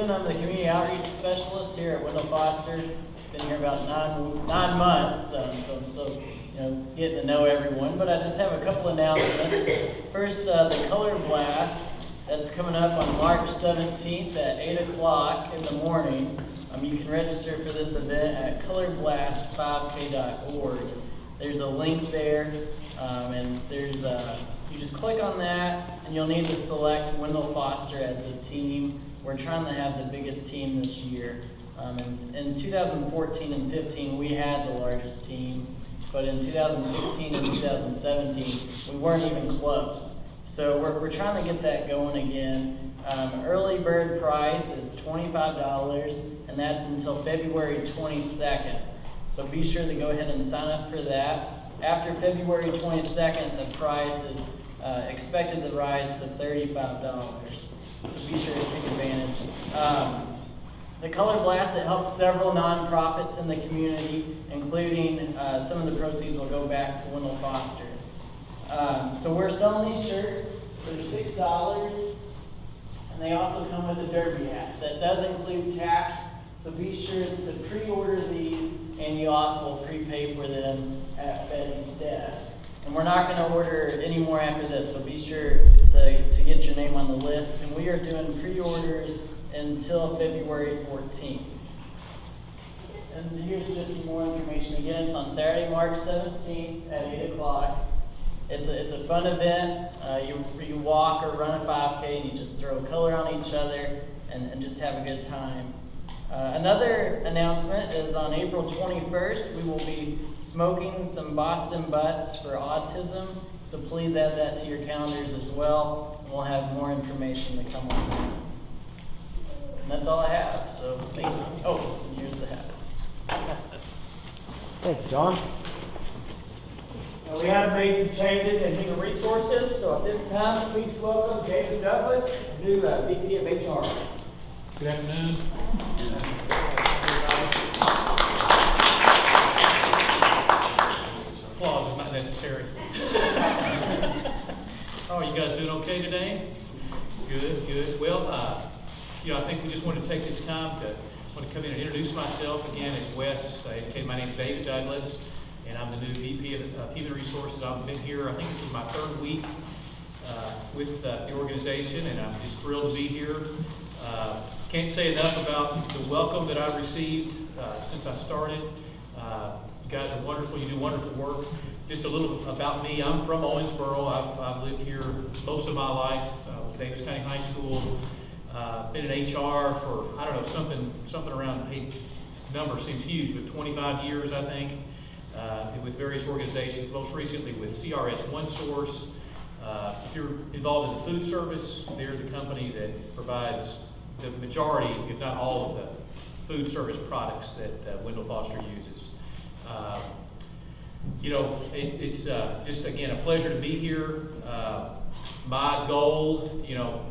Susan. I'm the community outreach specialist here at Wendell Foster. Been here about nine months, so I'm still getting to know everyone. But I just have a couple announcements. First, the Color Blast that's coming up on March 17th at 8 o'clock in the morning. You can register for this event at colorblast5k.org. There's a link there, and there's you just click on that, and you'll need to select Wendell Foster as the team. We're trying to have the biggest team this year. In 2014 and 15, we had the largest team, but in 2016 and 2017, we weren't even close. So we're trying to get that going again. Early bird price is $25, and that's until February 22nd. So be sure to go ahead and sign up for that. After February 22nd, the price is expected to rise to $35. So be sure to take advantage. The Color Blast, it helps several nonprofits in the community, including some of the proceeds will go back to Wendell Foster. So we're selling these shirts for $6, and they also come with a derby hat. That does include tax, so be sure to pre-order these, and you also will prepay for them at Betty's desk. And we're not going to order any more after this, so be sure to get your name on the list. And we are doing pre-orders until February 14th. And here's just some more information. Again, it's on Saturday, March 17th at 8 o'clock. It's a fun event. You walk or run a 5K, and you just throw color on each other and just have a good time. Another announcement is on April 21st, we will be smoking some Boston Butts for autism. So please add that to your calendars as well. And we'll have more information to come on that. And that's all I have. So thank you. Oh, and here's the hat. Thank you, John. We have made some changes in human resources, so at this time, please welcome Jason Douglas, new VP of HR. Good afternoon. Applause is not necessary. Oh, you guys doing okay today? Good. Well, I think we just wanted to take this time to come in and introduce myself again. As Wes indicated, my name is David Douglas, and I'm the new VP of Human Resources. I've been here, I think this is my third week with the organization, and I'm just thrilled to be here. Can't say enough about the welcome that I've received since I started. You guys are wonderful. You do wonderful work. Just a little about me. I'm from Owensboro. I've lived here most of my life. Davis County High School. Been in HR for, I don't know, something around, number seems huge, but 25 years, I think, with various organizations, most recently with CRS OneSource. If you're involved in the food service, they're the company that provides the majority, if not all, of the food service products that Wendell Foster uses. It's just, again, a pleasure to be here. My goal,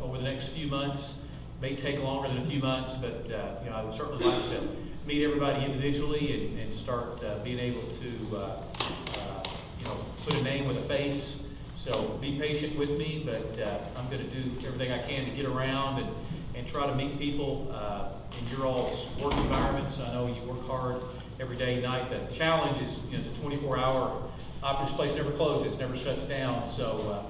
over the next few months, may take longer than a few months, but I would certainly like to meet everybody individually and start being able to put a name with a face. So be patient with me, but I'm going to do everything I can to get around and try to meet people in your all's work environments. I know you work hard every day and night. The challenge is, it's a 24-hour this place never closes, never shuts down. So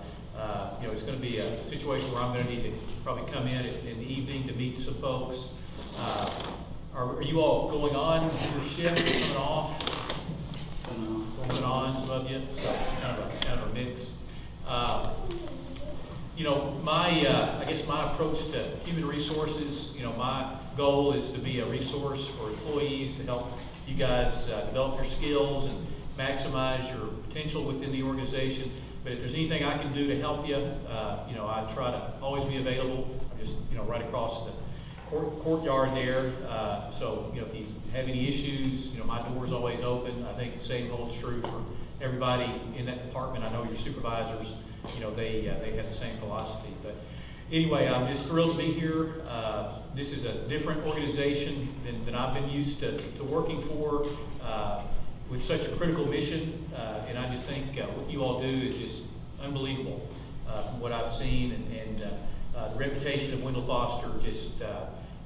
it's going to be a situation where I'm going to need to probably come in the evening to meet some folks. Are you all going on your shift, coming off? Going on, some of you. So kind of a mix. I guess my approach to human resources, my goal is to be a resource for employees to help you guys develop your skills and maximize your potential within the organization. But if there's anything I can do to help you, I try to always be available. I'm just, right across the courtyard there. So, if you have any issues, my door is always open. I think the same holds true for everybody in that department. I know your supervisors, they have the same philosophy. But anyway, I'm just thrilled to be here. This is a different organization than I've been used to working for, with such a critical mission. And I just think what you all do is just unbelievable from what I've seen. And the reputation of Wendell Foster just,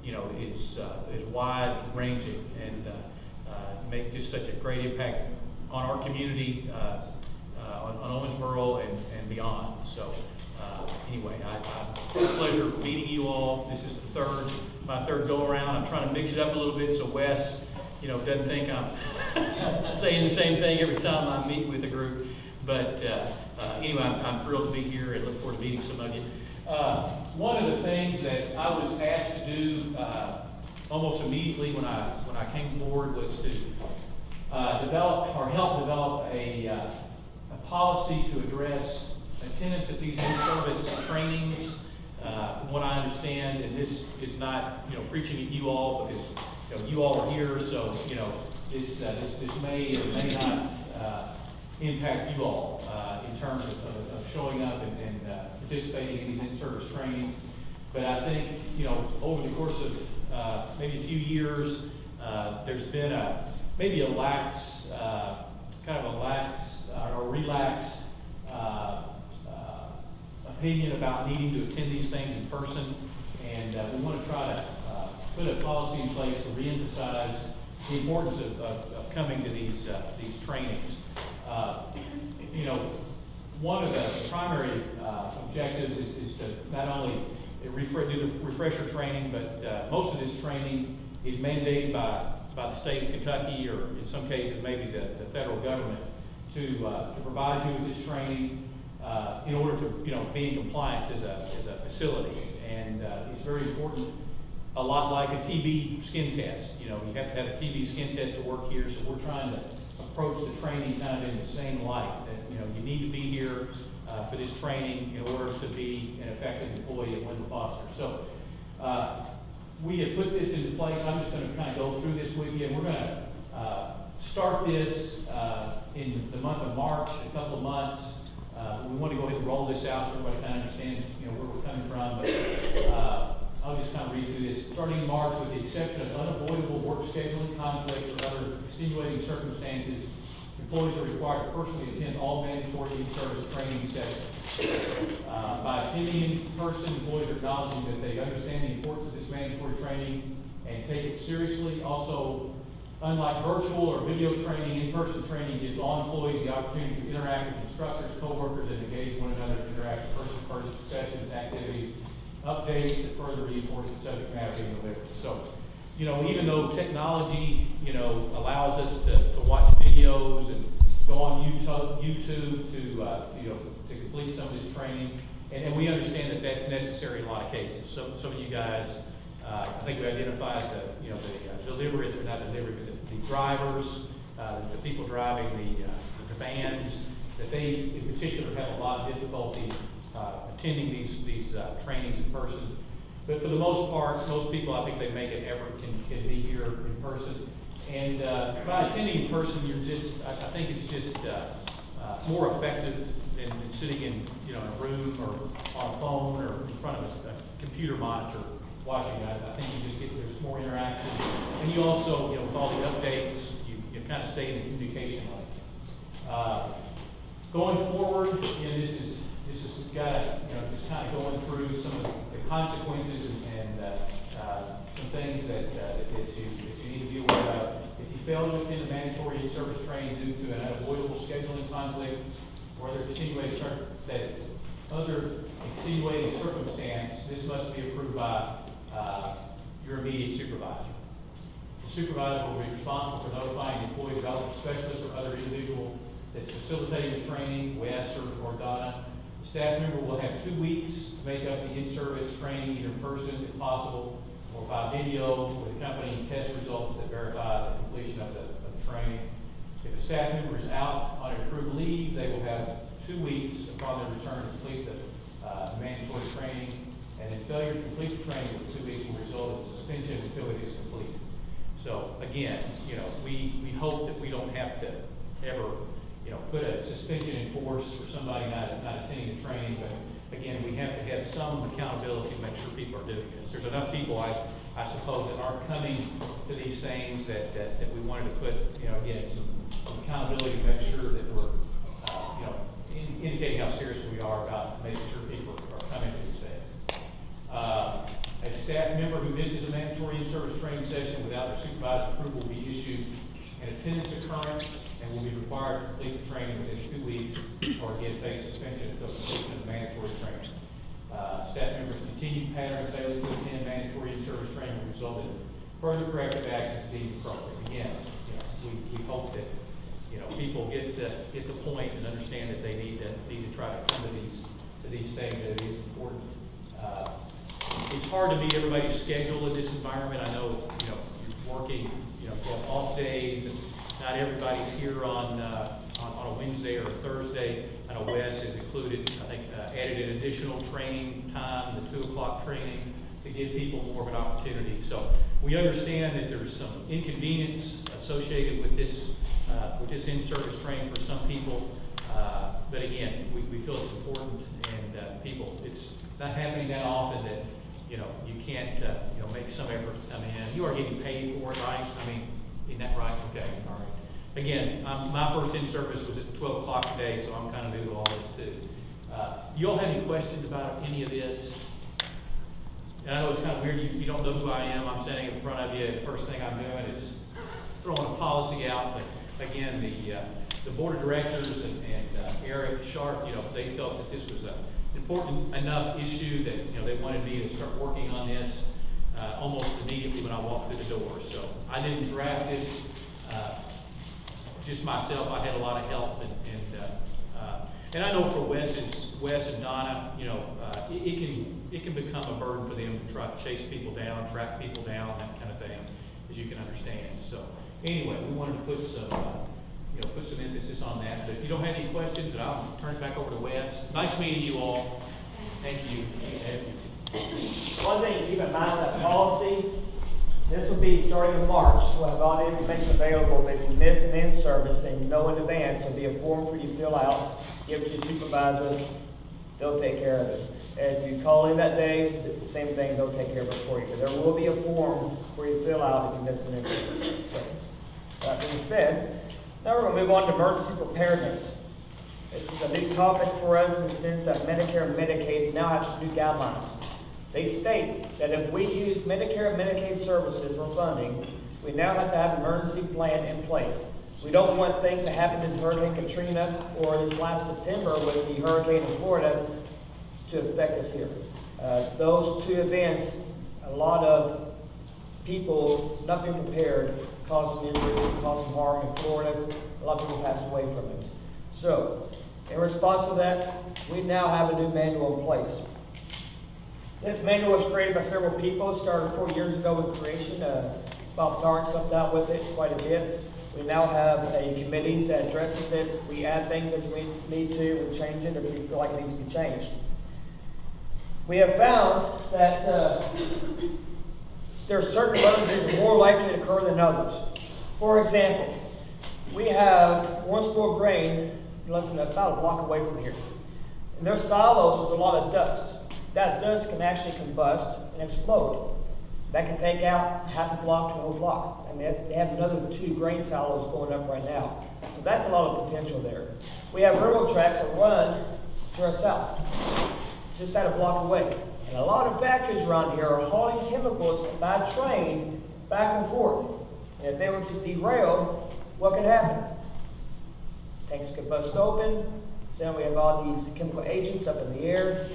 is wide ranging and make just such a great impact on our community, on Owensboro and beyond. So anyway, it's a pleasure meeting you all. This is my third go around. I'm trying to mix it up a little bit so Wes, doesn't think I'm saying the same thing every time I meet with a group. But anyway, I'm thrilled to be here and look forward to meeting some of you. One of the things that I was asked to do almost immediately when I came aboard was to help develop a policy to address attendance at these in-service trainings. From what I understand, and this is not preaching at you all because you all are here, so this may or may not impact you all in terms of showing up and participating in these in-service trainings. But I think over the course of maybe a few years, there's been maybe a relaxed opinion about needing to attend these things in person, and we want to try to put a policy in place to reemphasize the importance of coming to these trainings. One of the primary objectives is to not only do the refresher training, but most of this training is mandated by the state of Kentucky, or in some cases maybe the federal government, to provide you with this training in order to be in compliance as a facility. And it's very important, a lot like a TB skin test. You have to have a TB skin test to work here, so we're trying to approach the training kind of in the same light, that you need to be here for this training in order to be an effective employee at Wendell Foster. So we have put this into place. I'm just going to kind of go through this with you. We're going to start this in the month of March, a couple of months. We want to go ahead and roll this out so everybody kind of understands where we're coming from. But I'll just kind of read through this. Starting in March, with the exception of unavoidable work scheduling conflicts or other extenuating circumstances, employees are required to personally attend all mandatory in-service training sessions. By attending in person, employees are acknowledging that they understand the importance of this mandatory training and take it seriously. Also, unlike virtual or video training, in-person training gives all employees the opportunity to interact with instructors, co-workers, and engage one another to interact with person-to-person sessions, activities, updates that further reinforce the subject matter being delivered. So, even though technology, allows us to watch videos and go on YouTube to complete some of this training, and we understand that that's necessary in a lot of cases. So some of you guys, I think we identified the delivery, not delivery, but the drivers, the people driving the vans, that they in particular have a lot of difficulty attending these trainings in person. But for the most part, most people, I think they make an effort, can be here in person. And by attending in person, I think it's just more effective than sitting in a room or on a phone or in front of a computer monitor watching. I think there's more interaction, and you also, with all the updates, you kind of stay in the communication lane. Going forward, this is got just kind of going through some of the consequences and some things that you need to be aware of. If you fail to attend a mandatory in-service training due to an unavoidable scheduling conflict or other extenuating circumstance, this must be approved by your immediate supervisor. The supervisor will be responsible for notifying the employee development specialist or other individual that's facilitating the training, Wes or Donna. The staff member will have 2 weeks to make up the in-service training, either in person if possible, or by video with accompanying test results that verify the completion of the training. If a staff member is out on accrued leave, they will have 2 weeks upon their return to complete the mandatory training, and then failure to complete the training within 2 weeks will result in suspension until it is complete. So again, we hope that we don't have to ever put a suspension in force for somebody not attending the training, but again, we have to have some accountability to make sure people are doing this. There's enough people, I suppose, that aren't coming to these things that we wanted to put, again, some accountability to make sure that we're, indicating how serious we are about making sure people are coming to these things. A staff member who misses a mandatory in-service training session without their supervisor's approval will be issued an attendance occurrence and will be required to complete the training within 2 weeks or again face suspension until completion of the mandatory training. Staff members' continued pattern of failing to attend mandatory in-service training will result in further corrective actions deemed appropriate. Again, we hope that people get the point and understand that they need to try to come to these things, that it is important. It's hard to meet everybody's schedule in this environment. I know you're working, you have off days, and not everybody's here on a Wednesday or a Thursday. I know Wes has included, I think, added an additional training time, the 2 o'clock training, to give people more of an opportunity. So we understand that there's some inconvenience associated with this in-service training for some people. But again, we feel it's important, and people, it's not happening that often that you can't make some effort to come in. You are getting paid for it, right? I mean, isn't that right? Okay, all right. Again, my first in-service was at 12 o'clock today, so I'm kind of new to all this too. You all have any questions about any of this? And I know it's kind of weird, you don't know who I am. I'm standing in front of you. The first thing I'm doing is throwing a policy out. But again, the board of directors and Eric Sharp, they felt that this was an important enough issue that they wanted me to start working on this almost immediately when I walked through the door. So I didn't draft it just myself. I had a lot of help, and I know for Wes and Donna, it can become a burden for them to try to chase people down, track people down, that kind of thing, as you can understand. So anyway, we wanted to put some emphasis on that. But if you don't have any questions, I'll turn it back over to Wes. Nice meeting you all. Thank you. One thing to keep in mind with that policy, this will be starting in March. We'll have all the information available. But if you miss an in-service and you know in advance, there'll be a form for you to fill out, give it to your supervisor, they'll take care of it. And if you call in that day, the same thing, they'll take care of it for you. But there will be a form for you to fill out if you miss an in-service. So, that being said, now we're going to move on to emergency preparedness. This is a new topic for us in the sense that Medicare and Medicaid now have some new guidelines. They state that if we use Medicare and Medicaid services or funding, we now have to have an emergency plan in place. We don't want things that happened in Hurricane Katrina or this last September with the hurricane in Florida to affect us here. Those two events, a lot of people not being prepared caused some injuries, caused some harm in Florida. A lot of people passed away from it. So, in response to that, we now have a new manual in place. This manual was created by several people. It started 4 years ago with creation. Bob Tarrant helped out with it quite a bit. We now have a committee that addresses it. We add things as we need to, we change it if we feel like it needs to be changed. We have found that there are certain emergencies that are more likely to occur than others. For example, we have one store of grain less than about a block away from here. In their silos, there's a lot of dust. That dust can actually combust and explode. That can take out half a block to a whole block. And they have another 2 grain silos going up right now. So that's a lot of potential there. We have railroad tracks that run to our south, just about a block away. And a lot of factories around here are hauling chemicals by train back and forth. And if they were to derail, what could happen? Tanks could bust open. So we have all these chemical agents up in the air.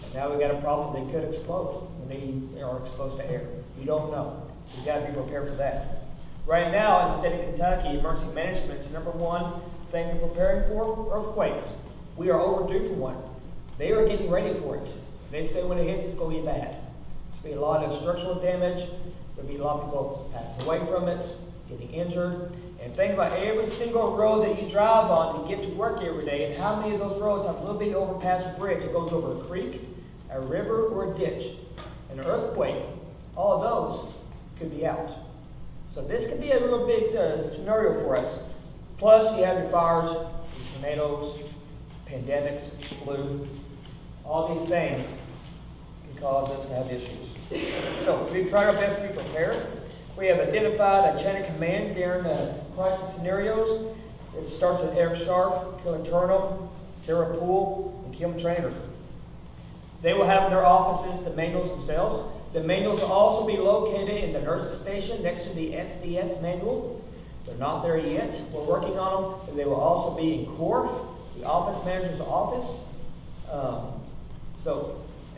And now we've got a problem. They could explode when they are exposed to air. You don't know. So you've got to be prepared for that. Right now, in the state of Kentucky, emergency management is the #1 thing to preparing for earthquakes. We are overdue for one. They are getting ready for it. They say when it hits, it's going to be bad. There's going to be a lot of structural damage. There'll be a lot of people passing away from it, getting injured. And think about every single road that you drive on to get to work every day, and how many of those roads have a little bit overpass or bridge that goes over a creek, a river, or a ditch. An earthquake, all of those could be out. So this could be a real big scenario for us. Plus, you have your fires, your tornadoes, pandemics, flu. All these things can cause us to have issues. So we've tried our best to be prepared. We have identified a chain of command during crisis scenarios. It starts with Eric Sharp, Kelly Turnham, Sarah Poole, and Kim Trainer. They will have in their offices the manuals themselves. The manuals will also be located in the nurse's station next to the SDS manual. They're not there yet. We're working on them. And they will also be in court, the office manager's office.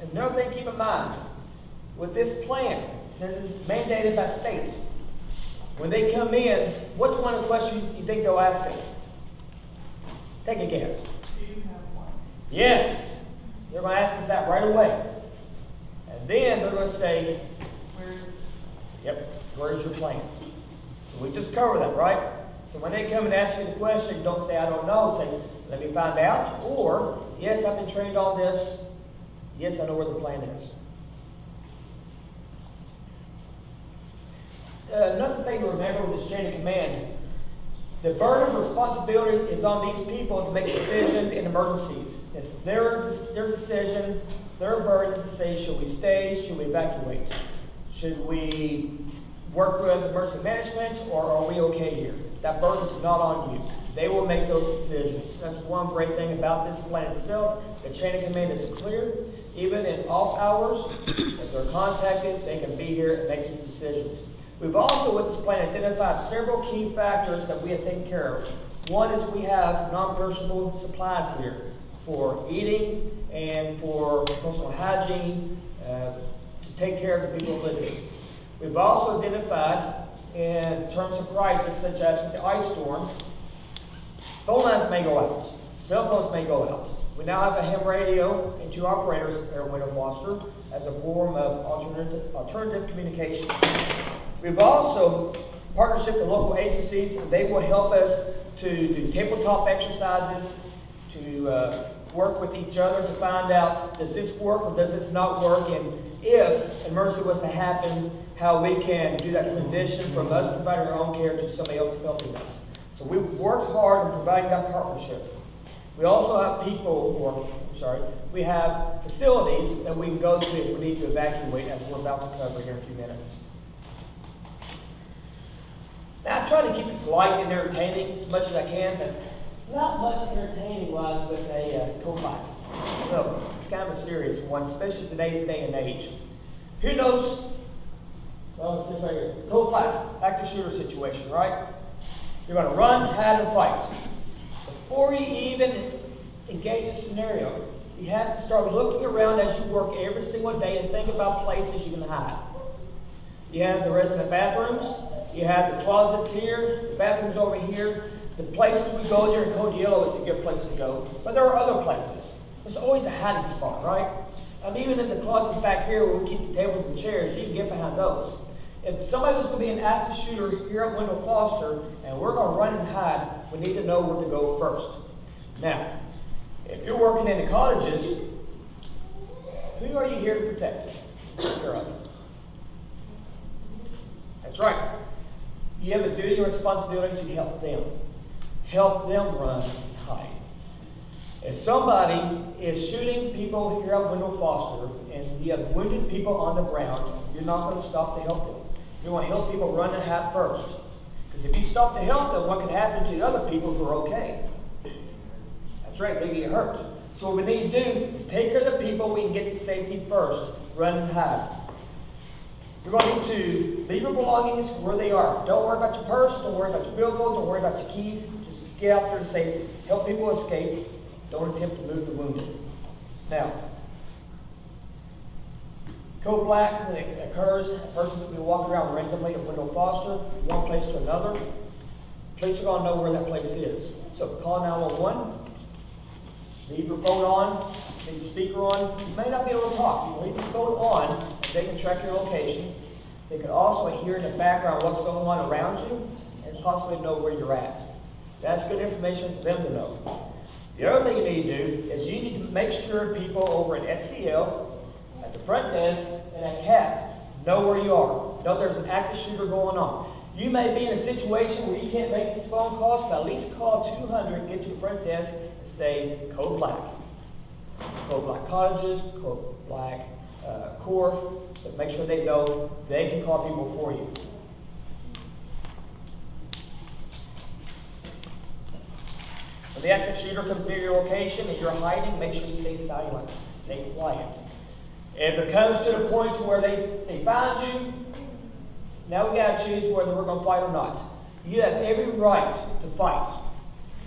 And another thing, keep in mind, with this plan, since it's mandated by state, when they come in, what's one of the questions you think they'll ask us? Take a guess. Do you have one? Yes. They're going to ask us that right away. And then they're going to say, yep, where's your plan? So we just covered that, right? So when they come and ask you the question, don't say, I don't know. Say, let me find out. Or, yes, I've been trained on this. Yes, I know where the plan is. Another thing to remember with this chain of command, the burden of responsibility is on these people to make decisions in emergencies. It's their decision, their burden to say, should we stay, should we evacuate? Should we work with emergency management, or are we okay here? That burden is not on you. They will make those decisions. That's one great thing about this plan itself. The chain of command is clear. Even in off hours, if they're contacted, they can be here and make these decisions. We've also, with this plan, identified several key factors that we have taken care of. One is we have non-perishable supplies here for eating and for personal hygiene, to take care of the people living. We've also identified, in terms of crisis, such as with the ice storm, phone lines may go out, cell phones may go out. We now have a ham radio and 2 operators here at Window Foster as a form of alternative communication. We've also partnership with local agencies, and they will help us to do tabletop exercises, to work with each other to find out, does this work or does this not work, and if emergency was to happen, how we can do that transition from us providing our own care to somebody else helping us. So we've worked hard on providing that partnership. We also have we have facilities that we can go to if we need to evacuate, as we're about to cover here in a few minutes. Now, I'm trying to keep this light and entertaining as much as I can, but it's not much entertaining-wise with a co-pilot. So, it's kind of a serious one, especially today's day and age. Who knows? Well, let's see right here. Co-pilot, active shooter situation, right? You're going to run, hide, and fight. Before you even engage the scenario, you have to start looking around as you work every single day and think about places you can hide. You have the resident bathrooms, you have the closets here, the bathrooms over here. The places we go there in Code Yellow is a good place to go, but there are other places. There's always a hiding spot, right? And even in the closets back here where we keep the tables and chairs, you can get behind those. If somebody was going to be an active shooter here at Window Foster, and we're going to run and hide, we need to know where to go first. Now, if you're working in the cottages, who are you here to protect? Take care of. That's right. You have a duty and responsibility to help them. Help them run and hide. If somebody is shooting people here at Window Foster, and you have wounded people on the ground, you're not going to stop to help them. You want to help people run and hide first. Because if you stop to help them, what can happen to the other people who are okay? That's right, they get hurt. So what we need to do is take care of the people we can get to safety first, run and hide. You're going to need to leave your belongings where they are. Don't worry about your purse, don't worry about your billfold, don't worry about your keys. Just get out there to safety. Help people escape. Don't attempt to move the wounded. Now, code black, when it occurs, a person could be walking around randomly at Window Foster, from one place to another. Police are going to know where that place is. So call 911. Leave your phone on, leave the speaker on. You may not be able to talk. You leave your phone on, and they can track your location. They can also hear in the background what's going on around you, and possibly know where you're at. That's good information for them to know. The other thing you need to do is you need to make sure people over at SCL, at the front desk, and at CAP know where you are. Know there's an active shooter going on. You may be in a situation where you can't make these phone calls, but at least call 200, get to the front desk, and say, code black. Code black cottages, code black core, so make sure they know they can call people for you. When the active shooter comes near your location and you're hiding, make sure you stay silent, stay quiet. If it comes to the point to where they find you, now we got to choose whether we're going to fight or not. You have every right to fight.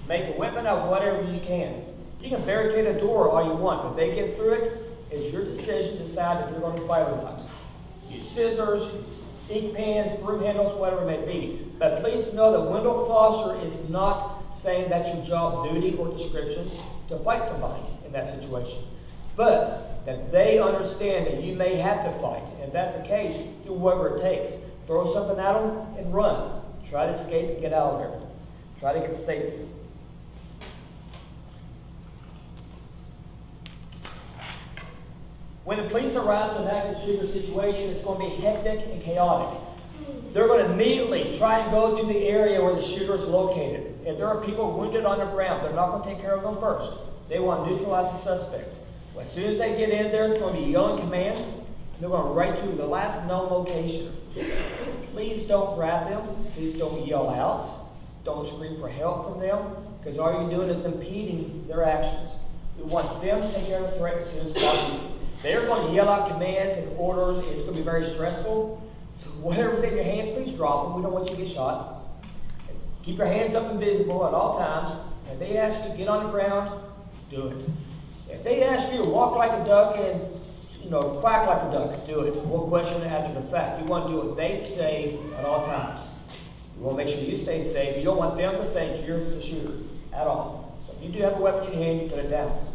Make a weapon out of whatever you can. You can barricade a door all you want, but if they get through it, it's your decision to decide if you're going to fight or not. Use scissors, ink pens, broom handles, whatever it may be. But please know that window foster is not saying that's your job duty or description to fight somebody in that situation. But that they understand that you may have to fight. And if that's the case, do whatever it takes. Throw something at them and run. Try to escape and get out of there. Try to get to safety. When the police arrive in an active shooter situation, it's going to be hectic and chaotic. They're going to immediately try and go to the area where the shooter is located. If there are people wounded on the ground, they're not going to take care of them first. They want to neutralize the suspect. Well, as soon as they get in there, they're going to be yelling commands. They're going to right to the last known location. Please don't grab them. Please don't yell out. Don't scream for help from them, because all you're doing is impeding their actions. We want them to take care of the threat as soon as possible. They're going to yell out commands and orders. It's going to be very stressful. So whatever's in your hands, please drop them. We don't want you to get shot. Keep your hands up and visible at all times. If they ask you to get on the ground, do it. If they ask you to walk like a duck and quack like a duck, do it. We'll question it after the fact. You want to do what they say at all times. You want to make sure you stay safe. You don't want them to think you're the shooter at all. So if you do have a weapon in your hand, you put it down.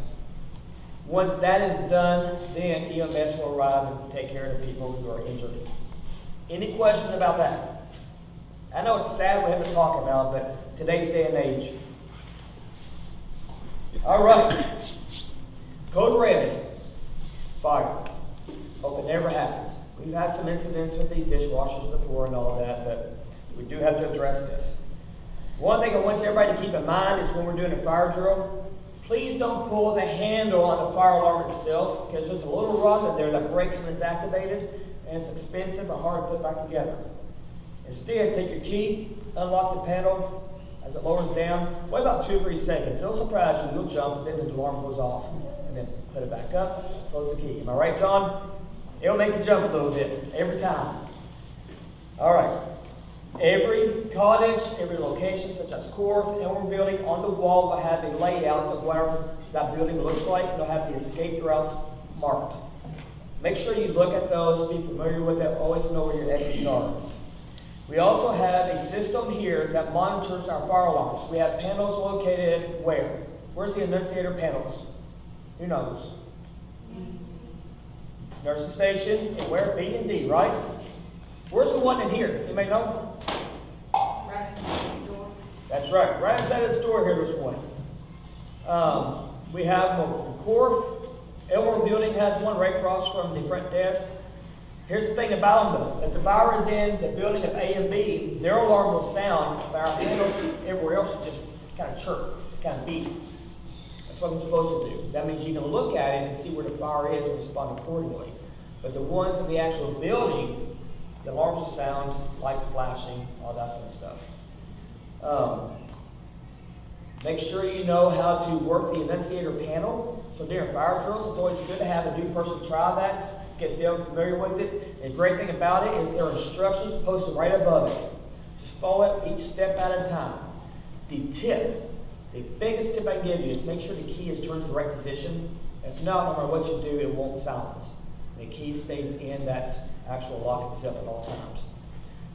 Once that is done, then EMS will arrive and take care of the people who are injured. Any questions about that? I know it's sad we have to talk about, but today's day and age. All right. Code red. Fire. Hope it never happens. We've had some incidents with the dishwashers before and all of that, but we do have to address this. One thing I want everybody to keep in mind is when we're doing a fire drill, please don't pull the handle on the fire alarm itself, because there's a little rod in there that breaks when it's activated, and it's expensive and hard to put back together. Instead, take your key, unlock the panel as it lowers down. Wait about 2 or 3 seconds. It'll surprise you. You'll jump, and then the alarm goes off. And then put it back up, close the key. Am I right, John? It'll make you jump a little bit every time. All right. Every cottage, every location, such as core, Elmer building, on the wall will have a layout of whatever that building looks like. It'll have the escape routes marked. Make sure you look at those, be familiar with them, always know where your exits are. We also have a system here that monitors our fire alarms. We have panels located where? Where's the annunciator panels? Who knows? Nursing station, and where? B and D, right? Where's the one in here? You may know? Right inside the door. That's right. Right inside this door here, there's one. We have the core. Elmore building has one right across from the front desk. Here's the thing about them though. If the fire is in the building of A and B, their alarm will sound, but our panels everywhere else will just kind of chirp, kind of beep. That's what I'm supposed to do. That means you can look at it and see where the fire is and respond accordingly. But the ones in the actual building, the alarms will sound, lights flashing, all that kind of stuff. Make sure you know how to work the annunciator panel. So during fire drills, it's always good to have a new person try that, get them familiar with it. And the great thing about it is there are instructions posted right above it. Just follow it each step at a time. The biggest tip I can give you is make sure the key is turned to the right position. If not, no matter what you do, it won't silence. The key stays in that actual lock itself at all times.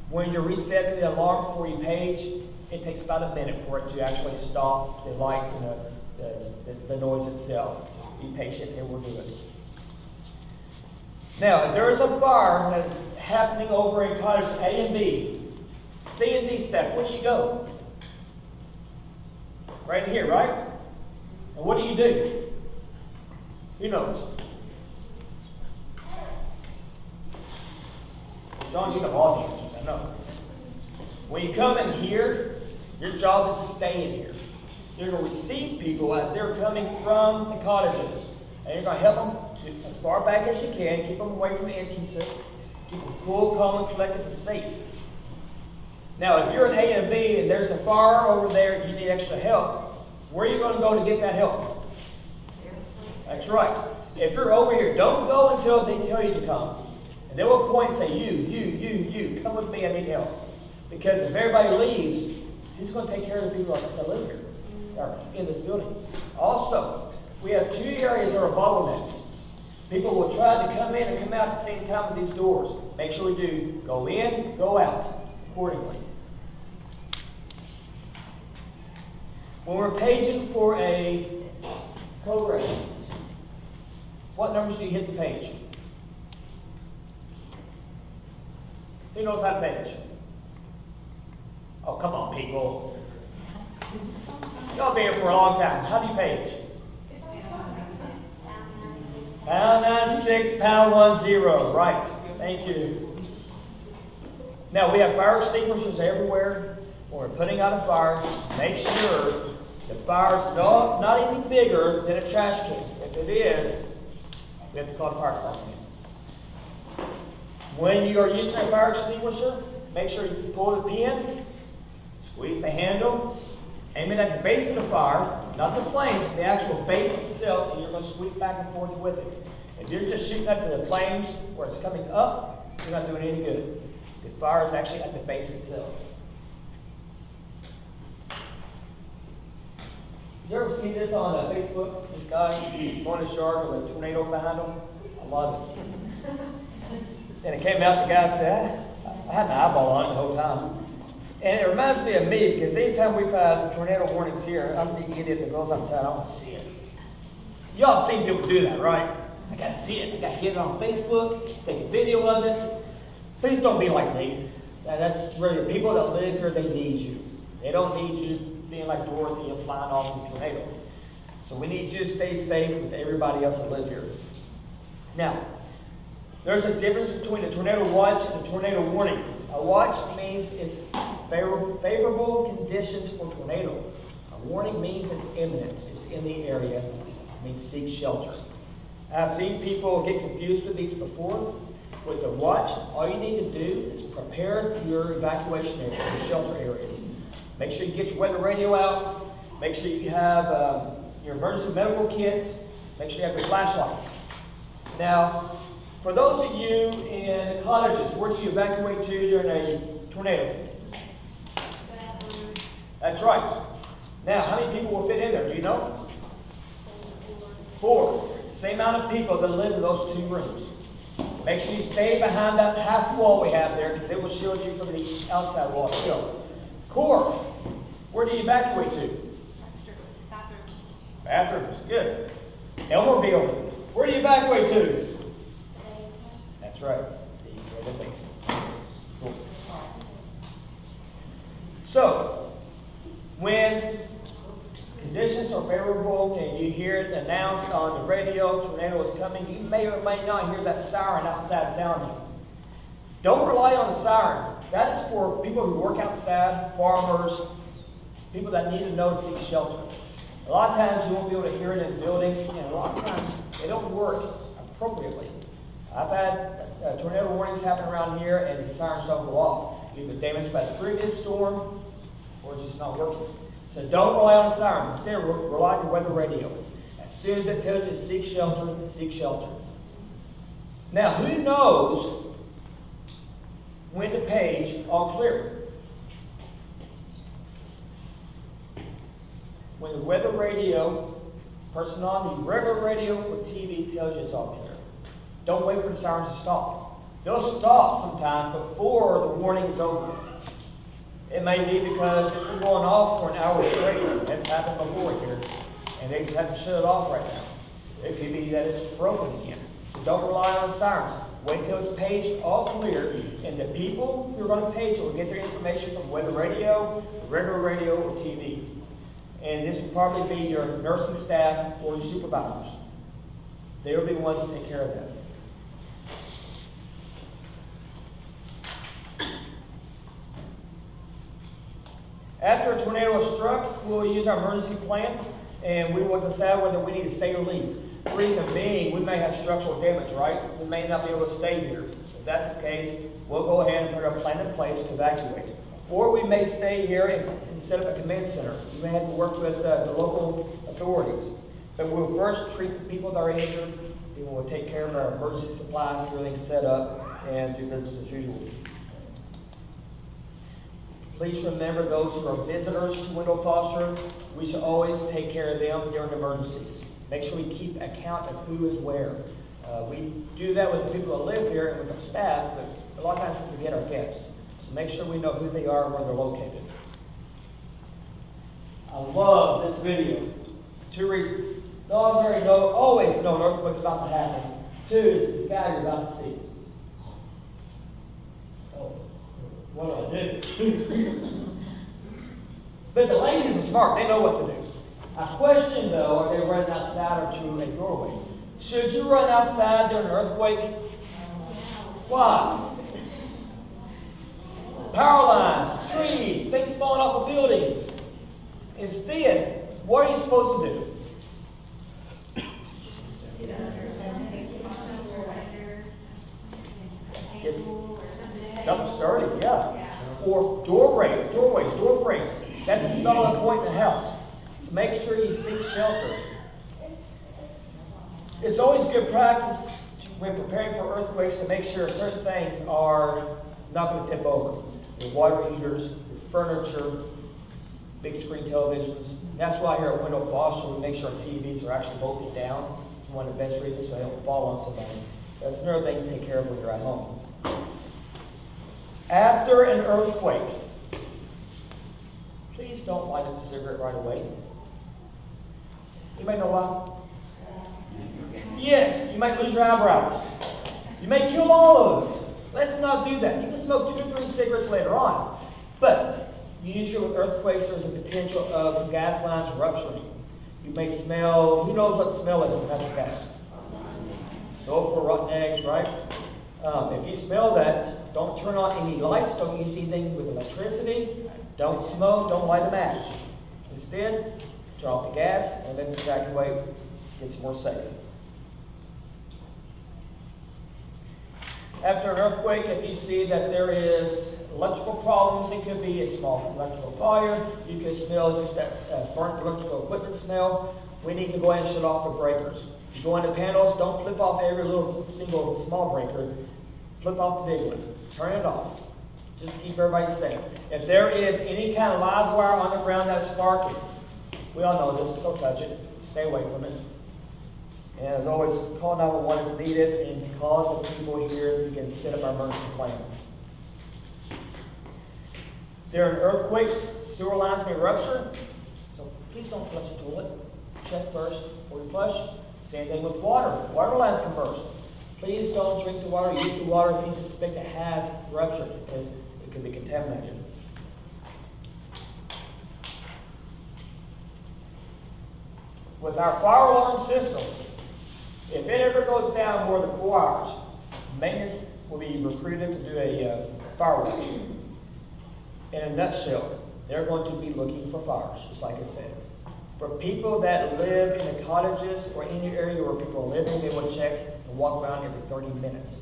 When you're resetting the alarm before you page, it takes about a minute for it to actually stop the lights and the noise itself. Just be patient and we'll do it. Now, if there is a fire that is happening over in cottage A and B, C and D step, where do you go? Right in here, right? And what do you do? Who knows? John, you have all the answers, I know. When you come in here, your job is to stay in here. You're going to receive people as they're coming from the cottages. And you're going to help them as far back as you can, keep them away from the entrances, keep them cool, calm, and collected and safe. Now, if you're in A and B and there's a fire over there and you need extra help, where are you going to go to get that help? That's right. if you're over here, don't go until they tell you to come. And they will point and say, you, come with me, I need help. Because if everybody leaves, who's going to take care of the people that live here, or in this building? Also, we have 2 areas that are bottlenecks. People will try to come in and come out at the same time with these doors. Make sure we do go in, go out accordingly. When we're paging for a program, what numbers do you hit the page? Who knows how to page? Oh, come on, people. Y'all been here for a long time. How do you page? Pound 96, pound 10. Right. Thank you. Now, we have fire extinguishers everywhere. When we're putting out a fire, make sure the fire's not any bigger than a trash can. If it is, we have to call the fire department. When you are using a fire extinguisher, make sure you pull the pin, squeeze the handle, aim it at the base of the fire, not the flames, the actual base itself, and you're going to sweep back and forth with it. If you're just shooting up to the flames where it's coming up, you're not doing any good. The fire is actually at the base itself. Did you ever see this on Facebook? This guy going to shark with a tornado behind him? I love it. And it came out, the guy said, I had my eyeball on it the whole time. And it reminds me of me, because anytime we've had tornado warnings here, I'm the idiot that goes outside, I want to see it. Y'all seen people do that, right? I got to see it. I got to get it on Facebook, take a video of it. Please don't be like me. That's really, the people that live here, they need you. They don't need you being like Dorothy and flying off in a tornado. So we need you to stay safe with everybody else that live here. Now, there's a difference between a tornado watch and a tornado warning. A watch means it's favorable conditions for tornado. A warning means it's imminent. It's in the area. It means seek shelter. I've seen people get confused with these before. With a watch, all you need to do is prepare your evacuation area, your shelter areas. Make sure you get your weather radio out. Make sure you have your emergency medical kit. Make sure you have your flashlights. Now, for those of you in the cottages, where do you evacuate to during a tornado? That's right. Now, how many people will fit in there? Do you know? 4. Same amount of people that live in those 2 rooms. Make sure you stay behind that half wall we have there, because it will shield you from the outside wall. So, core, where do you evacuate to? Bathrooms. Bathrooms, good. Elmer building, where do you evacuate to? That's right, the basement. Cool. So, when conditions are favorable and you hear it announced on the radio, tornado is coming, you may or may not hear that siren outside sounding. Don't rely on the siren. That is for people who work outside, farmers, people that need to know to seek shelter. A lot of times you won't be able to hear it in buildings, and a lot of times they don't work appropriately. I've had tornado warnings happen around here and the sirens don't go off. Either damaged by the previous storm or it's just not working. So don't rely on sirens. Instead, rely on your weather radio. As soon as it tells you to seek shelter, seek shelter. Now, who knows when to page all clear? When the weather radio, person on the regular radio or TV tells you it's all clear. Don't wait for the sirens to stop. They'll stop sometimes before the warning is over. It may be because it's been going off for an hour straight. That's happened before here. And they just have to shut it off right now. It could be that it's broken again. So don't rely on the sirens. Wait till it's paged all clear. And the people who are going to page it will get their information from weather radio, regular radio, or TV. And this will probably be your nursing staff or your supervisors. They will be the ones that take care of that. After a tornado is struck, we'll use our emergency plan, and we will decide whether we need to stay or leave. The reason being, we may have structural damage, right? We may not be able to stay here. If that's the case, we'll go ahead and put our plan in place to evacuate. Or we may stay here and set up a command center. We may have to work with the local authorities. But we'll first treat the people that are injured, We will take care of our emergency supplies, get everything set up, and do business as usual. Please remember those who are visitors to Wendell Foster, we should always take care of them during emergencies. Make sure we keep account of who is where. We do that with the people that live here and with our staff, but a lot of times we forget our guests. So make sure we know who they are and where they're located. I love this video. 2 reasons. Dogs already always know an earthquake's about to happen. 2 is this guy you're about to see. Oh, what do I do? But the ladies are smart. They know what to do. I question, though, are they running outside or to a doorway? Should you run outside during an earthquake? Why? Power lines, trees, things falling off of buildings. Instead, what are you supposed to do? Yes. Something sturdy, yeah. Or doorways, door frames. That's a solid point in the house. So make sure you seek shelter. It's always good practice when preparing for earthquakes to make sure certain things are not going to tip over. Your water heaters, your furniture, big screen televisions. That's why here at Wendell Foster we make sure our TVs are actually bolted down. It's one of the best reasons so they don't fall on somebody. That's another thing to take care of when you're at home. After an earthquake, please don't light up a cigarette right away. You may know why. Yes, you might lose your eyebrows. You may kill all of us. Let's not do that. You can smoke 2 or 3 cigarettes later on. But usually with earthquakes, there's a potential of gas lines rupturing. You may smell, who knows what the smell is of natural gas? Sulfur, rotten eggs, right? If you smell that, don't turn on any lights, don't use anything with electricity, don't smoke, don't light a match. Instead, turn off the gas, and that's exactly the way it gets more safe. After an earthquake, if you see that there is electrical problems, it could be a small electrical fire. You could smell just that burnt electrical equipment smell. We need to go ahead and shut off the breakers. If you go into panels, don't flip off every little single small breaker. Flip off the big one. Turn it off. Just to keep everybody safe. If there is any kind of live wire on the ground that's sparking, we all know this. Don't touch it. Stay away from it. And as always, call 911 as needed and call the people here who can set up our emergency plan. During earthquakes, sewer lines may rupture, so please don't flush the toilet. Check first before you flush. Same thing with water. Water lines can burst. Please don't drink the water, use the water if you suspect it has ruptured, because it could be contaminated. With our fire alarm system, if it ever goes down more than 4 hours, maintenance will be recruited to do a fire watch. In a nutshell, they're going to be looking for fires, just like it says. For people that live in the cottages or any area where people are living, they will check and walk around every 30 minutes.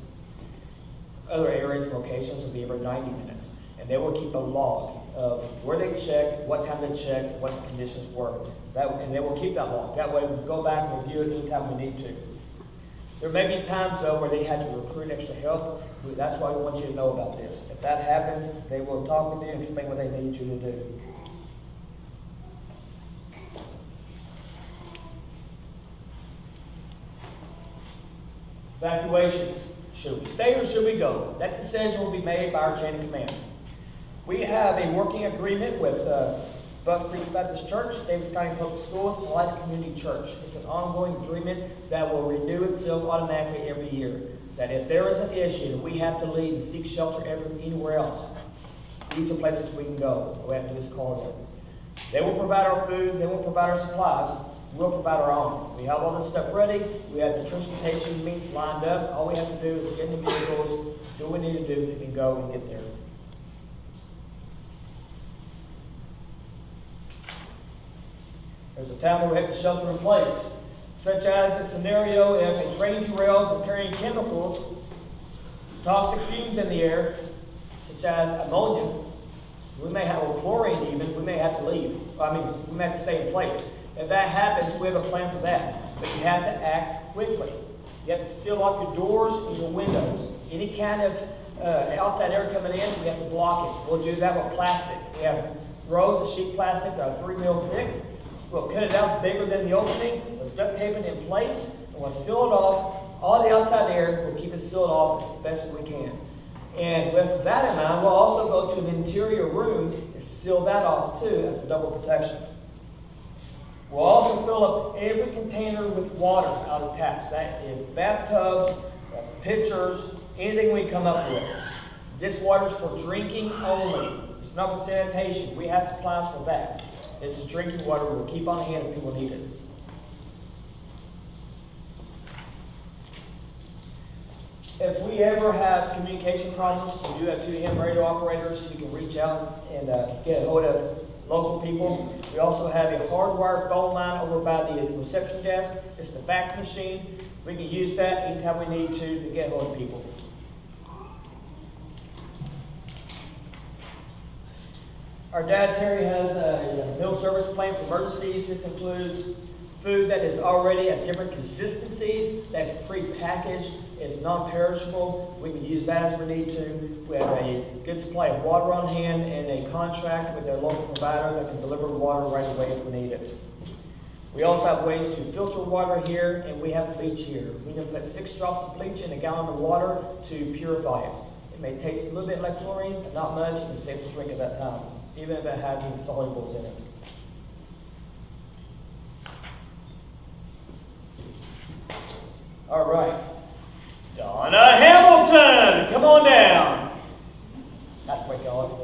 Other areas and locations will be every 90 minutes. And they will keep a log of where they checked, what time they checked, what the conditions were. And they will keep that log. That way we can go back and review it anytime we need to. There may be times, though, where they had to recruit extra help. That's why we want you to know about this. If that happens, they will talk with you and explain what they need you to do. Evacuations. Should we stay or should we go? That decision will be made by our chain of command. We have a working agreement with Buck Creek Baptist Church, Davis County Public Schools, and Life Community Church. It's an ongoing agreement that will renew itself automatically every year. That if there is an issue and we have to leave and seek shelter anywhere else, these are places we can go. All we have to do is call them. They will provide our food, they will provide our supplies, we'll provide our own. We have all this stuff ready, we have the transportation means lined up. All we have to do is get in the vehicles, do what we need to do, and go and get there. There's a time where we have to shelter in place, such as a scenario if a train derails and carrying chemicals, toxic fumes in the air, such as ammonia. We may have, or chlorine even, we may have to leave. We may have to stay in place. If that happens, we have a plan for that. But you have to act quickly. You have to seal off your doors and your windows. Any kind of outside air coming in, we have to block it. We'll do that with plastic. We have rows of sheet plastic that are 3 mil thick. We'll cut it out bigger than the opening. We'll duct tape it in place, and we'll seal it off. All the outside air, we'll keep it sealed off as best as we can. And with that in mind, we'll also go to an interior room and seal that off too as a double protection. We'll also fill up every container with water out of taps. That is bathtubs, that's pitchers, anything we come up with. This water is for drinking only. It's not for sanitation. We have supplies for that. This is drinking water. We'll keep on hand if people need it. If we ever have communication problems, we do have 2 AM radio operators. You can reach out and get a hold of local people. We also have a hardwired phone line over by the reception desk. It's the fax machine. We can use that anytime we need to get a hold of people. Our dad, Terry, has a meal service plan for emergencies. This includes food that is already at different consistencies, that's pre-packaged, it's non-perishable. We can use that as we need to. We have a good supply of water on hand and a contract with our local provider that can deliver water right away if we need it. We also have ways to filter water here, and we have bleach here. We can put 6 drops of bleach in a gallon of water to purify it. It may taste a little bit like chlorine, but not much, and it's safe to drink at that time, even if it has any solubles in it. All right. Donna Hamilton, come on down. Not quite y'all.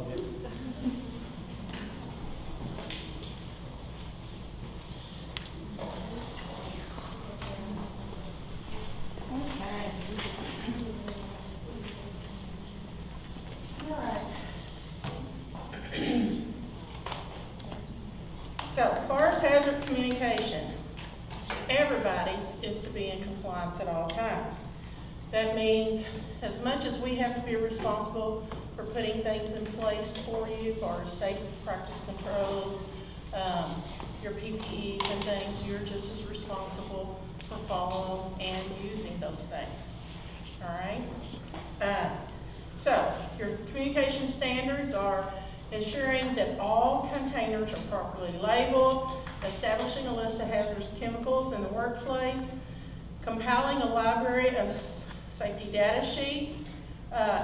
So, as far as hazard communication, everybody is to be in compliance at all times. That means as much as we have to be responsible for putting things in place for you, for safe practice controls, your PPEs and things, you're just as responsible for following and using those things. All right? So, your communication standards are ensuring that all containers are properly labeled, establishing a list of hazardous chemicals in the workplace, compiling a library of safety data sheets,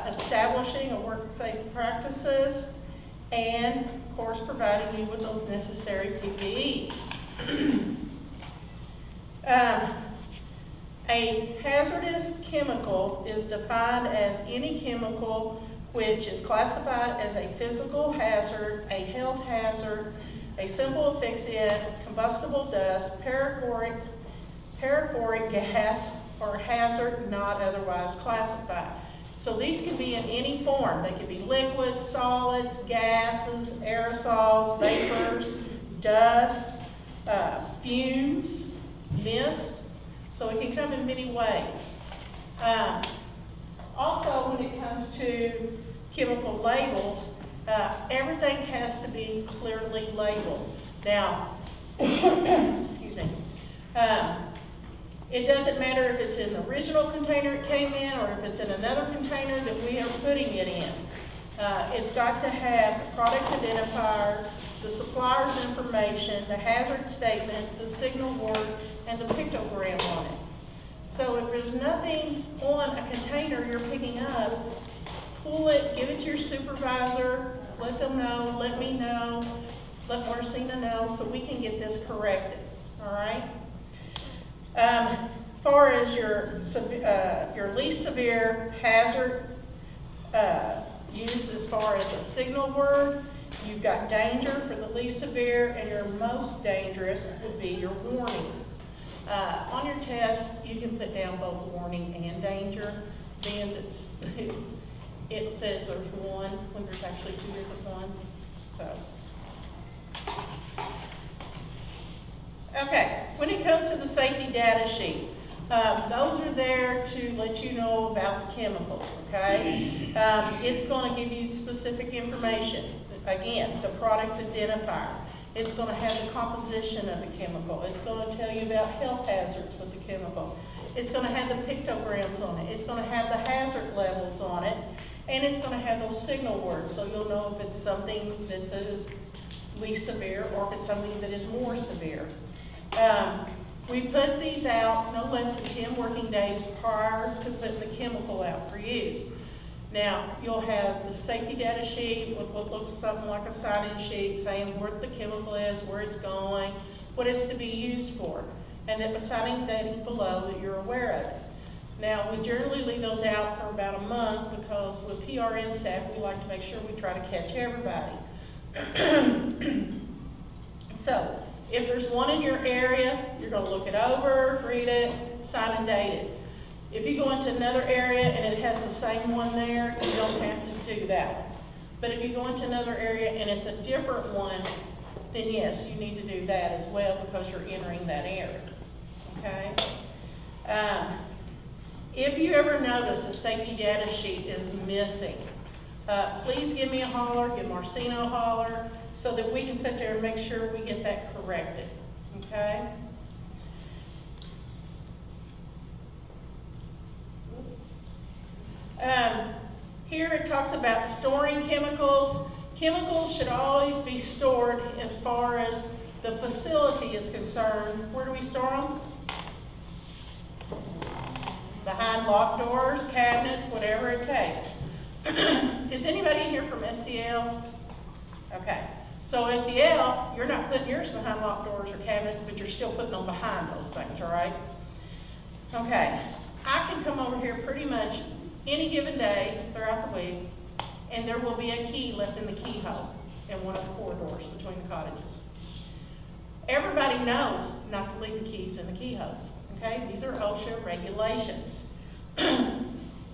establishing a work safety practices, and of course providing you with those necessary PPEs. A hazardous chemical is defined as any chemical which is classified as a physical hazard, a health hazard, a simple asphyxiant, combustible dust, paraphoric gas, or hazard not otherwise classified. So these can be in any form. They can be liquids, solids, gases, aerosols, vapors, dust, fumes, mist. So it can come in many ways. Also, when it comes to chemical labels, everything has to be clearly labeled. Now, excuse me, it doesn't matter if it's in the original container it came in or if it's in another container that we are putting it in. It's got to have the product identifier, the supplier's information, the hazard statement, the signal word, and the pictogram on it. So if there's nothing on a container you're picking up, pull it, give it to your supervisor, let them know, let me know, let Marcina know, so we can get this corrected, all right? As far as your least severe hazard use as far as a signal word, you've got danger for the least severe, and your most dangerous would be your warning. On your test, you can put down both warning and danger. Then it says there's one when there's actually 2 different ones. So, okay, when it comes to the safety data sheet, those are there to let you know about the chemicals, okay? It's going to give you specific information. Again, the product identifier. It's going to have the composition of the chemical. It's going to tell you about health hazards with the chemical. It's gonna have the pictograms on it. It's gonna have the hazard levels on it. And it's gonna have those signal words, so you'll know if it's something that's least severe or if it's something that is more severe. We put these out no less than 10 working days prior to putting the chemical out for use. Now, you'll have the safety data sheet with what looks something like a sign-in sheet saying where the chemical is, where it's going, what it's to be used for, and then the signing data below that you're aware of it. Now, we generally leave those out for about a month because with PRN staff, we like to make sure we try to catch everybody. So, if there's one in your area, you're going to look it over, read it, sign and date it. If you go into another area and it has the same one there, you don't have to do that. But if you go into another area and it's a different one, then yes, you need to do that as well because you're entering that area. Okay? If you ever notice a safety data sheet is missing, please give me a holler, give Marcino a holler, so that we can sit there and make sure we get that corrected. Okay? Here it talks about storing chemicals. Chemicals should always be stored as far as the facility is concerned. Where do we store them? Behind locked doors, cabinets, whatever it takes. Is anybody here from SCL? Okay. So SCL, you're not putting yours behind locked doors or cabinets, but you're still putting them behind those things, all right? Okay. I can come over here pretty much any given day throughout the week, and there will be a key left in the keyhole in one of the corridors between the cottages. Everybody knows not to leave the keys in the keyholes, okay? These are OSHA regulations.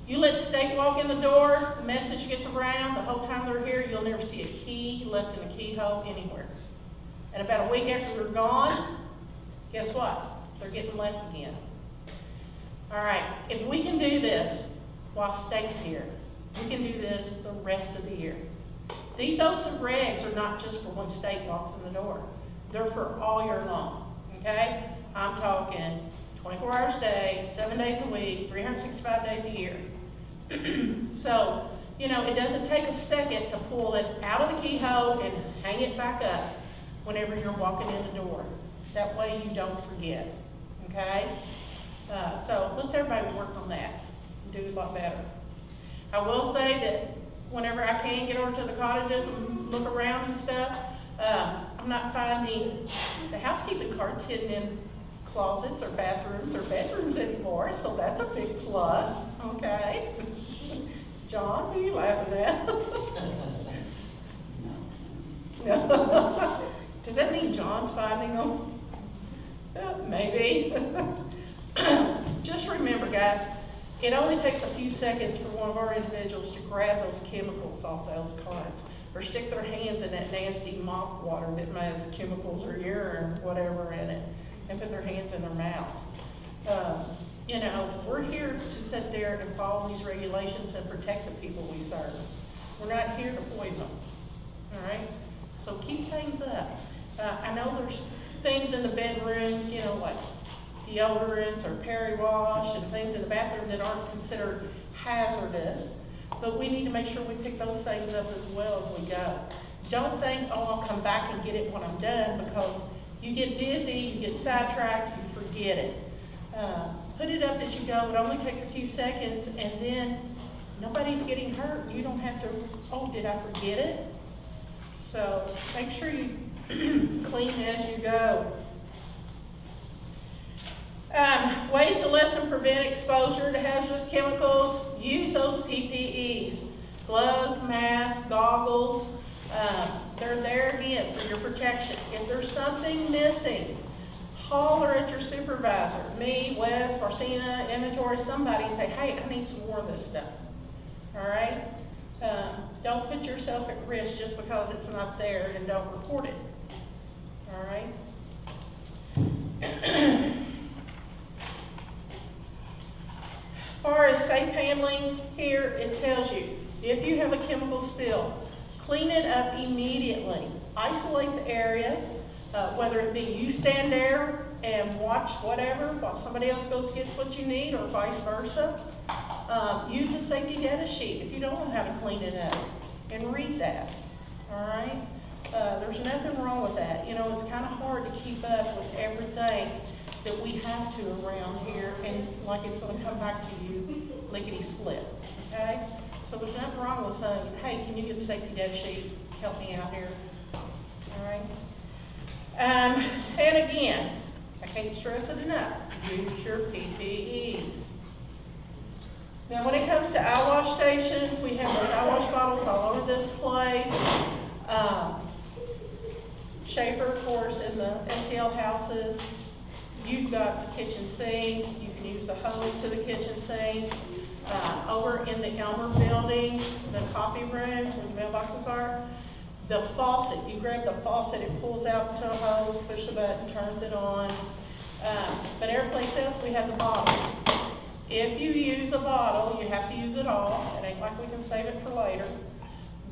You let state walk in the door, the message gets around, the whole time they're here, you'll never see a key left in a keyhole anywhere. And about a week after they're gone, guess what? They're getting left again. All right, if we can do this while state's here, we can do this the rest of the year. These OSHA regs are not just for when state walks in the door. They're for all year long, okay? I'm talking 24 hours a day, 7 days a week, 365 days a year. So, you know, it doesn't take a second to pull it out of the keyhole and hang it back up whenever you're walking in the door. That way you don't forget, okay? So let's everybody work on that and do a lot better. I will say that whenever I can get over to the cottages and look around and stuff, I'm not finding the housekeeping cards hidden in closets or bedrooms anymore, so that's a big plus, okay? John, who are you laughing at? No. Does that mean John's finding them? Maybe. Just remember, guys, it only takes a few seconds for one of our individuals to grab those chemicals off those cards or stick their hands in that nasty mop water that has chemicals or urine or whatever in it and put their hands in their mouth. You know, we're here to sit there and follow these regulations and protect the people we serve. We're not here to poison them, all right? So keep things up. I know there's things in the bedrooms, you know, like deodorants or peri-wash and things in the bathroom that aren't considered hazardous, but we need to make sure we pick those things up as well as we go. Don't think, oh, I'll come back and get it when I'm done, because you get busy, you get sidetracked, you forget it. Put it up as you go. It only takes a few seconds, and then nobody's getting hurt. You don't have to, oh, did I forget it? So make sure you clean as you go. Ways to lessen prevent exposure to hazardous chemicals: use those PPEs, gloves, masks, goggles. They're there again for your protection. If there's something missing, holler at your supervisor, me, Wes, Marcina, inventory, somebody, and say, hey, I need some more of this stuff. All right? Don't put yourself at risk just because it's not there, and don't report it. All right? As far as safe handling, here it tells you, if you have a chemical spill, clean it up immediately. Isolate the area, whether it be you stand there and watch whatever while somebody else goes gets what you need, or vice versa. Use a safety data sheet if you don't know how to clean it up, and read that, all right? There's nothing wrong with that. You know, it's kind of hard to keep up with everything that we have to around here, and like it's gonna come back to you lickety-split, okay? So there's nothing wrong with saying, hey, can you get the safety data sheet, help me out here, all right? And again, I can't stress it enough, use your PPEs. Now, when it comes to eye wash stations, we have those eye wash bottles all over this place. Schaefer, of course, in the SCL houses. You've got the kitchen sink. You can use the hose to the kitchen sink. Over in the Elmer building, the coffee room where the mailboxes are, the faucet, you grab the faucet, it pulls out into a hose, push the button, turns it on. But every place else, we have the bottles. If you use a bottle, you have to use it all. It ain't like we can save it for later.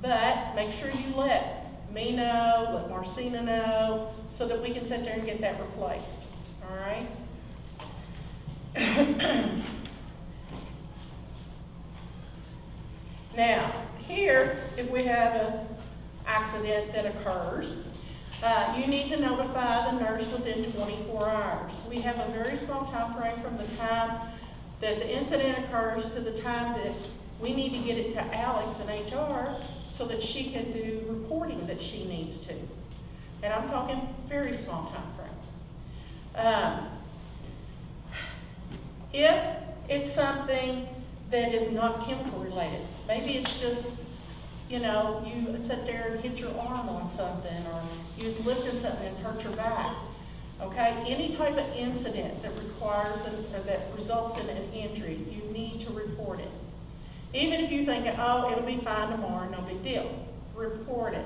But make sure you let me know, let Marcina know, so that we can sit there and get that replaced, all right? Now, here, if we have an accident that occurs, you need to notify the nurse within 24 hours. We have a very small time frame from the time that the incident occurs to the time that we need to get it to Alex in HR so that she can do reporting that she needs to. And I'm talking very small time frames. If it's something that is not chemical related, maybe it's just, you know, you sit there and hit your arm on something, or you lifted something and hurt your back. Okay, any type of incident that requires or that results in an injury, you need to report it. Even if you think, oh, it'll be fine tomorrow, no big deal, report it.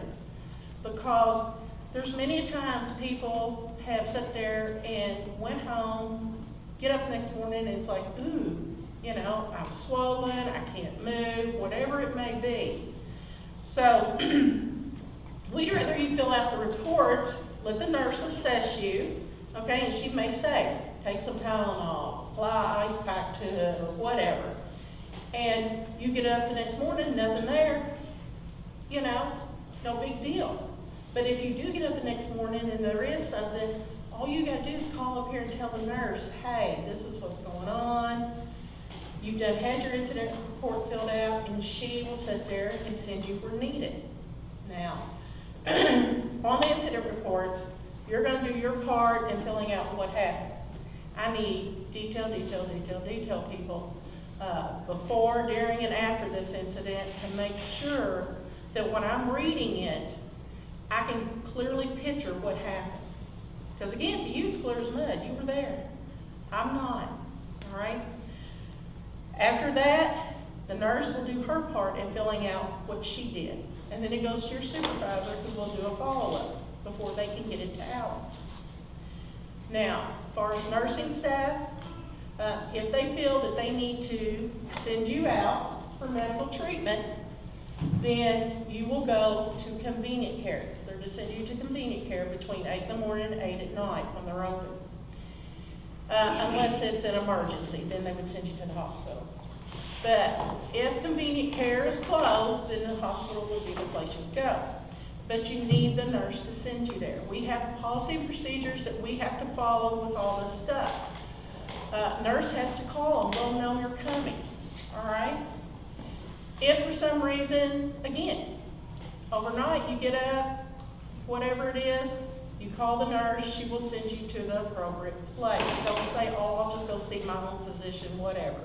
Because there's many times people have sat there and went home, get up the next morning, and it's like, ooh, you know, I'm swollen, I can't move, whatever it may be. So we'd rather you fill out the reports, let the nurse assess you, okay, and she may say, take some Tylenol, apply ice pack to it, or whatever. And you get up the next morning, nothing there, you know, no big deal. But if you do get up the next morning and there is something, all you gotta do is call up here and tell the nurse, hey, this is what's going on. You've had your incident report filled out, and she will sit there and send you where needed. Now, on the incident reports, you're gonna do your part in filling out what happened. I need detail, people, before, during, and after this incident, to make sure that when I'm reading it, I can clearly picture what happened. Because again, to you it's clear as mud, you were there. I'm not, all right? After that, the nurse will do her part in filling out what she did. And then it goes to your supervisor, who will do a follow-up before they can get it to Alex. Now, as far as nursing staff, if they feel that they need to send you out for medical treatment, then you will go to convenient care. They're to send you to convenient care between 8 in the morning and 8 at night when they're open. Unless it's an emergency, then they would send you to the hospital. But if convenient care is closed, then the hospital would be the place you go. But you need the nurse to send you there. We have policy and procedures that we have to follow with all this stuff. Nurse has to call them, they'll know you're coming, all right? If for some reason, again, overnight you get up, whatever it is, you call the nurse, she will send you to the appropriate place. Don't say, oh, I'll just go see my own physician, whatever.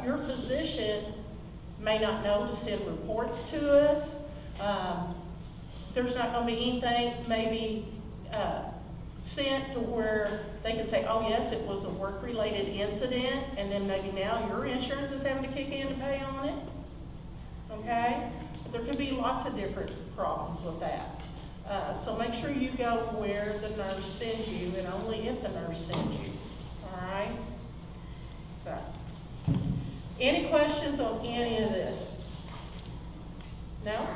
Your physician may not know to send reports to us. There's not going to be anything maybe sent to where they can say, oh yes, it was a work-related incident, and then maybe now your insurance is having to kick in to pay on it, okay? But there could be lots of different problems with that. So make sure you go where the nurse sends you, and only if the nurse sends you, all right? So, any questions on any of this? No?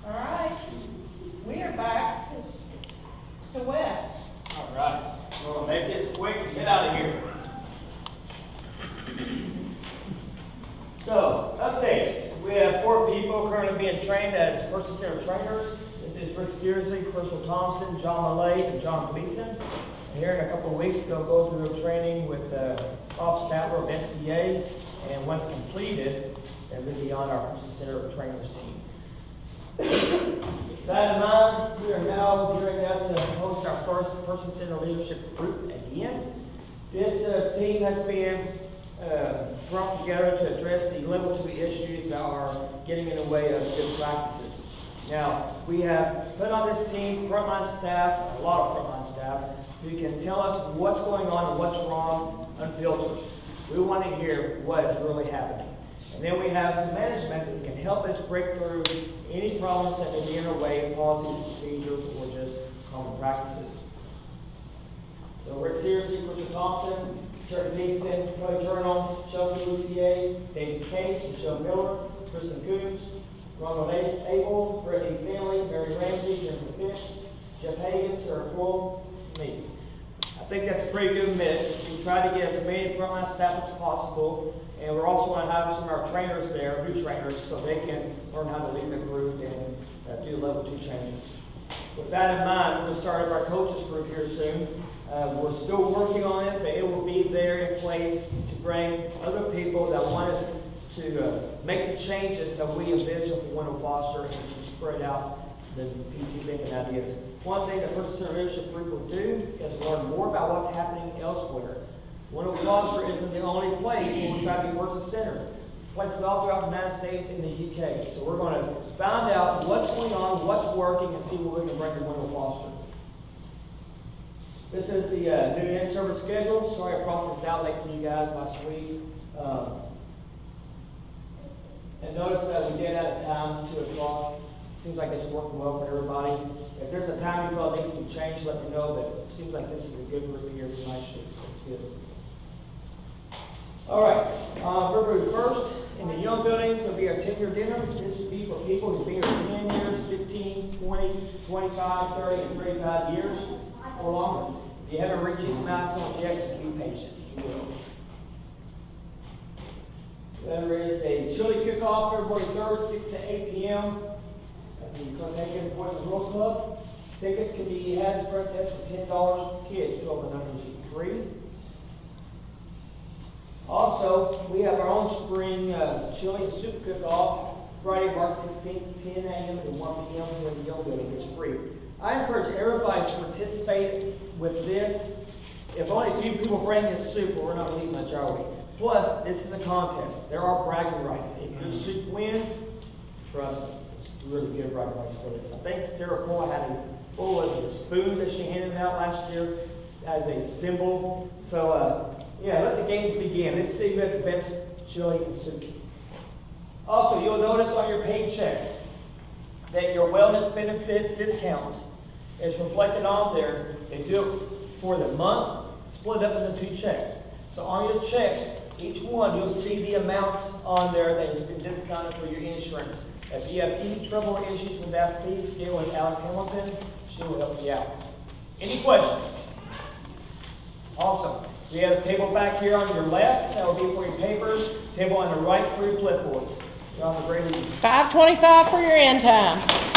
All right. We are back to Wes. All right. going to be trained as person-centered trainers. This is Rick Searsley, Crystal Thompson, John Millay, and John Gleason. And here in a couple of weeks, they'll go through a training with Bob Sadler of SBA, and once completed, they'll be on our person-centered trainers team. With that in mind, we are now gearing up to host our first person-centered leadership group again. This team has been brought together to address the level 2 issues that are getting in the way of good practices. Now, we have put on this team frontline staff, a lot of frontline staff, who can tell us what's going on and what's wrong unfiltered. We want to hear what is really happening. And then we have some management that can help us break through any problems that may be in our way, policies, procedures, or just common practices. So Rick Searsley, Christian Thompson, Chuck Beeston, Clay Journal, Chelsea Lucier, Davis Case, Michelle Miller, Kristen Coombs, Ronald Abel, Brittany Stanley, Mary Ramsey, Jennifer Finch, Jeff Hagan, Sarah Full, me. I think that's a pretty good mix. We try to get as many frontline staff as possible, and we're also going to have some of our trainers there, new trainers, so they can learn how to lead the group and do level 2 trainings. With that in mind, we're going to start our coaches group here soon. We're still working on it, but it will be there in place to bring other people that want us to make the changes that we envision for Wendell Foster and to spread out the PC thinking ideas. One thing the person-centered leadership group will do is learn more about what's happening elsewhere. Wendell Foster isn't the only place where we try to be person-centered. Places all throughout the United States and the UK. So we're going to find out what's going on, what's working, and see what we can bring to Wendell Foster. This is the new in-service schedule. Sorry I brought this out late for you guys last week. And notice that we did have a time, 2 o'clock. Seems like it's working well for everybody. If there's a time you feel it needs to be changed, let me know, but it seems like this is a good group here for my shift. It's good. All right, February 1st, in the Young Building, there'll be our 10-year dinner. This would be for people who've been here 10 years, 15, 20, 25, 30, and 35 years or longer. If you haven't reached these milestones yet, just be patient. You will. There is a chili cook-off February 3rd, 6 to 8 p.m. at the Connecticut Boys and Girls Club. Tickets can be had at the front desk for $10. Kids, 12 and under, is free. Also, we have our own spring chili and soup cook-off Friday, March 16th, 10 a.m. to 1 p.m. here in the Young Building. It's free. I encourage everybody to participate with this. If only a few people bring this soup, we're not leaving much, are we? Plus, this is a contest. There are bragging rights. If your soup wins, trust me, it's really good bragging rights for this. I think Sarah Cole had a spoon that she handed out last year as a symbol. So, yeah, let the games begin. Let's see who has the best chili and soup. Also, you'll notice on your paychecks that your wellness benefit discounts is reflected on there. They do it for the month, split up into 2 checks. So on your checks, each one, you'll see the amount on there that has been discounted for your insurance. If you have any trouble or issues with that, please get with Alex Hamilton. She will help you out. Any questions? Awesome. We have a table back here on your left. That will be for your papers. Table on the right for your clipboards. You all have a great evening. 5:25 for your end time.